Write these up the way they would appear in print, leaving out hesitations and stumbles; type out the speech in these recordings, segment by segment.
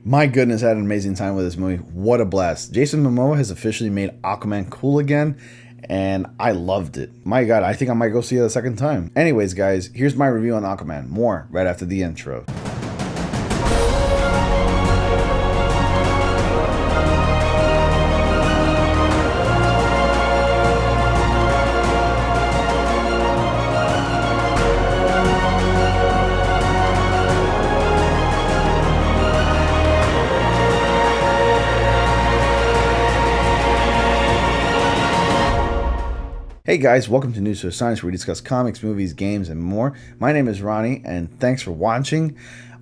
My goodness, I had an amazing time with this movie. What a blast. Jason Momoa has officially made Aquaman cool again, and I loved it. My God, I think I might go see it a second time. Anyways, guys, here's my review on Aquaman. More right after the intro. Hey guys, welcome to News for Science, where we discuss comics, movies, games, and more. My name is Ronnie, and thanks for watching.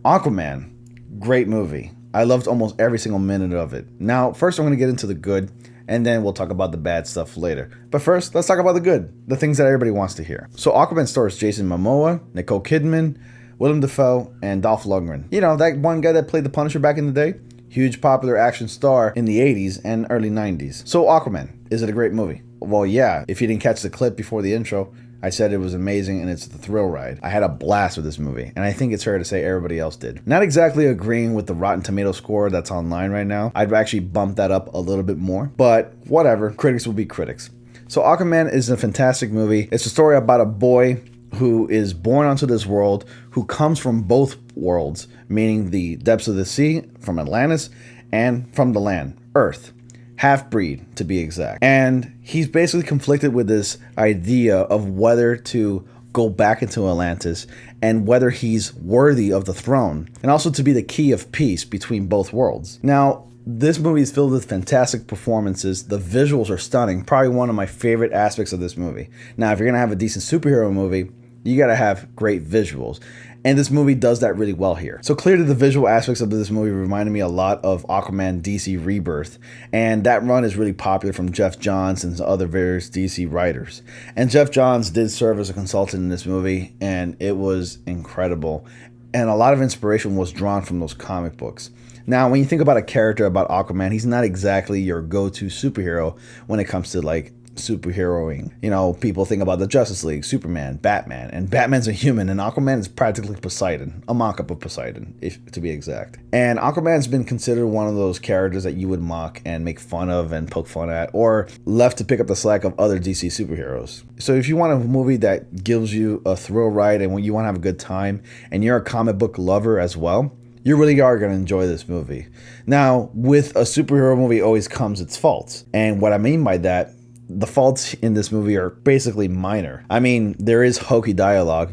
Aquaman, great movie. I loved almost every single minute of it. Now, first I'm going to get into the good, and then we'll talk about the bad stuff later. But first, let's talk about the good, the things that everybody wants to hear. So Aquaman stars Jason Momoa, Nicole Kidman, Willem Dafoe, and Dolph Lundgren. You know, that one guy that played the Punisher back in the day? Huge popular action star in the 80s and early 90s. So Aquaman, is it a great movie? Well, yeah, if you didn't catch the clip before the intro, I said it was amazing and it's the thrill ride. I had a blast with this movie, and I think it's fair to say everybody else did. Not exactly agreeing with the Rotten Tomato score that's online right now. I'd actually bump that up a little bit more, but whatever, critics will be critics. So Aquaman is a fantastic movie. It's a story about a boy who is born onto this world, who comes from both worlds, meaning the depths of the sea, from Atlantis, and from the land, Earth. Half-breed, to be exact. And he's basically conflicted with this idea of whether to go back into Atlantis and whether he's worthy of the throne, and also to be the key of peace between both worlds. Now, this movie is filled with fantastic performances. The visuals are stunning. Probably one of my favorite aspects of this movie. Now, if you're going to have a decent superhero movie, you got to have great visuals. And this movie does that really well here. So clearly the visual aspects of this movie reminded me a lot of Aquaman DC Rebirth. And that run is really popular from Jeff Johns and other various DC writers. And Jeff Johns did serve as a consultant in this movie, and it was incredible. And a lot of inspiration was drawn from those comic books. Now, when you think about a character about Aquaman, he's not exactly your go-to superhero when it comes to like superheroing. You know, people think about the Justice League, Superman, Batman, and Batman's a human, and Aquaman is practically Poseidon, a mock-up of Poseidon, if to be exact. And Aquaman's been considered one of those characters that you would mock and make fun of and poke fun at, or left to pick up the slack of other DC superheroes. So if you want a movie that gives you a thrill ride and when you want to have a good time, and you're a comic book lover as well, you really are going to enjoy this movie. Now, with a superhero movie always comes its faults. And what I mean by that, the faults in this movie are basically minor. I mean, there is hokey dialogue,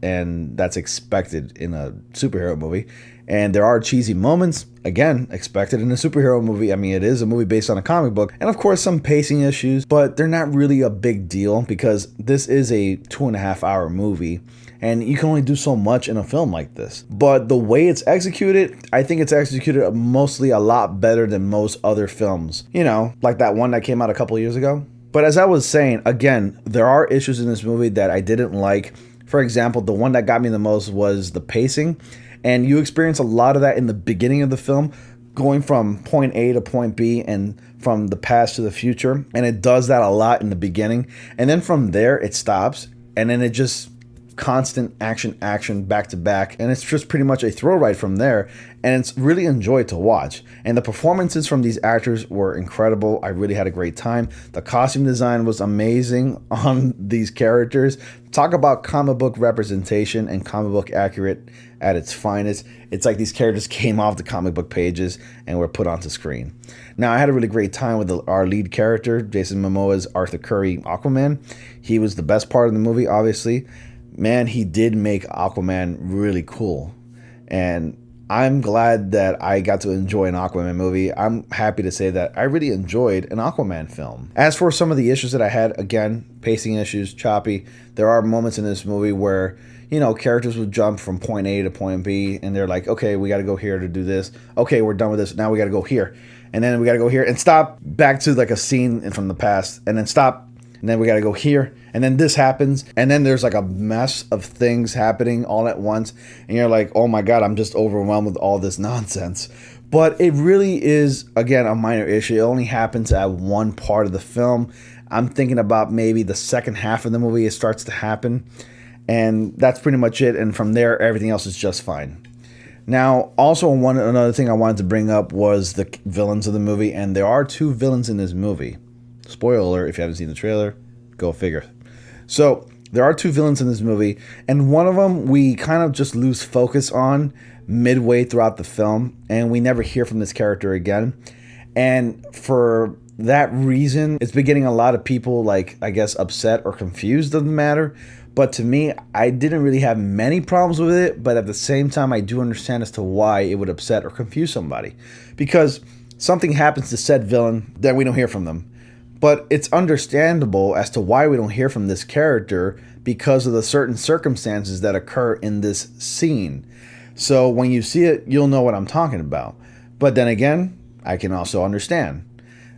and that's expected in a superhero movie. And there are cheesy moments, again, expected in a superhero movie. I mean, it is a movie based on a comic book. And of course, some pacing issues, but they're not really a big deal because this is a 2.5-hour movie. And you can only do so much in a film like this. But the way it's executed, I think it's executed mostly a lot better than most other films. You know, like that one that came out a couple years ago. But as I was saying, again, there are issues in this movie that I didn't like. For example, the one that got me the most was the pacing. And you experience a lot of that in the beginning of the film, going from point A to point B and from the past to the future. And it does that a lot in the beginning. And then from there, it stops. And then it just constant action back to back, and it's just pretty much a thrill ride from there, and it's really enjoyed to watch. And the performances from these actors were incredible. I really had a great time. The costume design was amazing on these characters. Talk about comic book representation and comic book accurate at its finest. It's like these characters came off the comic book pages and were put onto screen. Now, I had a really great time with our lead character, Jason Momoa's Arthur Curry Aquaman. He was the best part of the movie, obviously. Man, he did make Aquaman really cool. And I'm glad that I got to enjoy an Aquaman movie. I'm happy to say that I really enjoyed an Aquaman film. As for some of the issues that I had, again, pacing issues, choppy. There are moments in this movie where, you know, characters would jump from point A to point B, and they're like, okay, we got to go here to do this. Okay, we're done with this. Now we got to go here. And then we got to go here and stop back to like a scene from the past, and then stop. And then we got to go here, and then this happens, and then there's like a mess of things happening all at once, and you're like, oh my God, I'm just overwhelmed with all this nonsense. But it really is, again, a minor issue. It only happens at one part of the film. I'm thinking about maybe the second half of the movie it starts to happen, and that's pretty much it. And from there, everything else is just fine. Now, also another thing I wanted to bring up was the villains of the movie, and there are two villains in this movie. Spoiler alert, if you haven't seen the trailer, go figure. So, there are two villains in this movie, and one of them we kind of just lose focus on midway throughout the film, and we never hear from this character again. And for that reason, it's been getting a lot of people, like, I guess, upset or confused of the matter. But to me, I didn't really have many problems with it, but at the same time, I do understand as to why it would upset or confuse somebody. Because something happens to said villain, then we don't hear from them. But it's understandable as to why we don't hear from this character because of the certain circumstances that occur in this scene. So when you see it, you'll know what I'm talking about. But then again, I can also understand.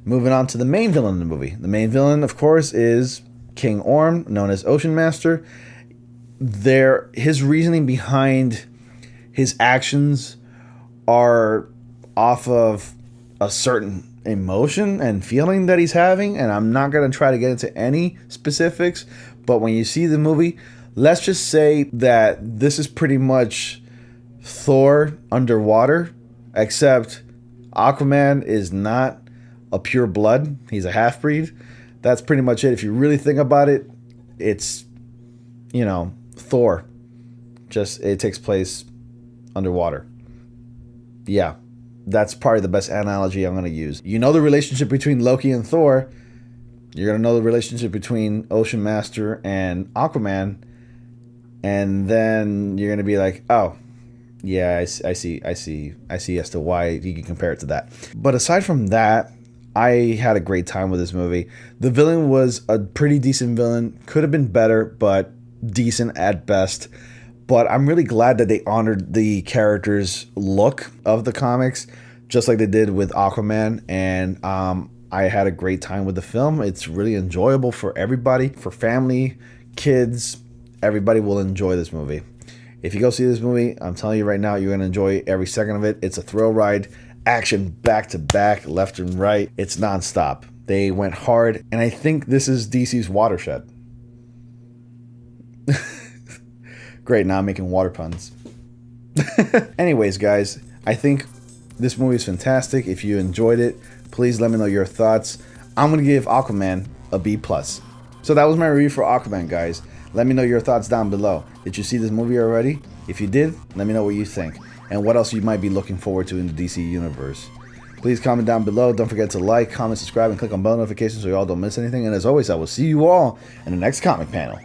Moving on to the main villain in the movie. The main villain, of course, is King Orm, known as Ocean Master. His reasoning behind his actions are off of a certain emotion and feeling that he's having, and I'm not going to try to get into any specifics, but when you see the movie, let's just say that this is pretty much Thor underwater, except Aquaman is not a pure blood, he's a half-breed. That's pretty much it. If you really think about it, it's, Thor. Just, it takes place underwater. Yeah. That's probably the best analogy I'm going to use. You know the relationship between Loki and Thor. You're going to know the relationship between Ocean Master and Aquaman. And then you're going to be like, oh, yeah, I see as to why you can compare it to that. But aside from that, I had a great time with this movie. The villain was a pretty decent villain. Could have been better, but decent at best. But I'm really glad that they honored the character's look of the comics, just like they did with Aquaman. And I had a great time with the film. It's really enjoyable for everybody, for family, kids. Everybody will enjoy this movie. If you go see this movie, I'm telling you right now, you're going to enjoy every second of it. It's a thrill ride, action back to back, left and right. It's nonstop. They went hard, and I think this is DC's watershed. Great, now I'm making water puns. Anyways, guys, I think this movie is fantastic. If you enjoyed it, please let me know your thoughts. I'm going to give Aquaman a B+. So that was my review for Aquaman, guys. Let me know your thoughts down below. Did you see this movie already? If you did, let me know what you think and what else you might be looking forward to in the DC universe. Please comment down below. Don't forget to like, comment, subscribe, and click on bell notifications so you all don't miss anything. And as always, I will see you all in the next comic panel.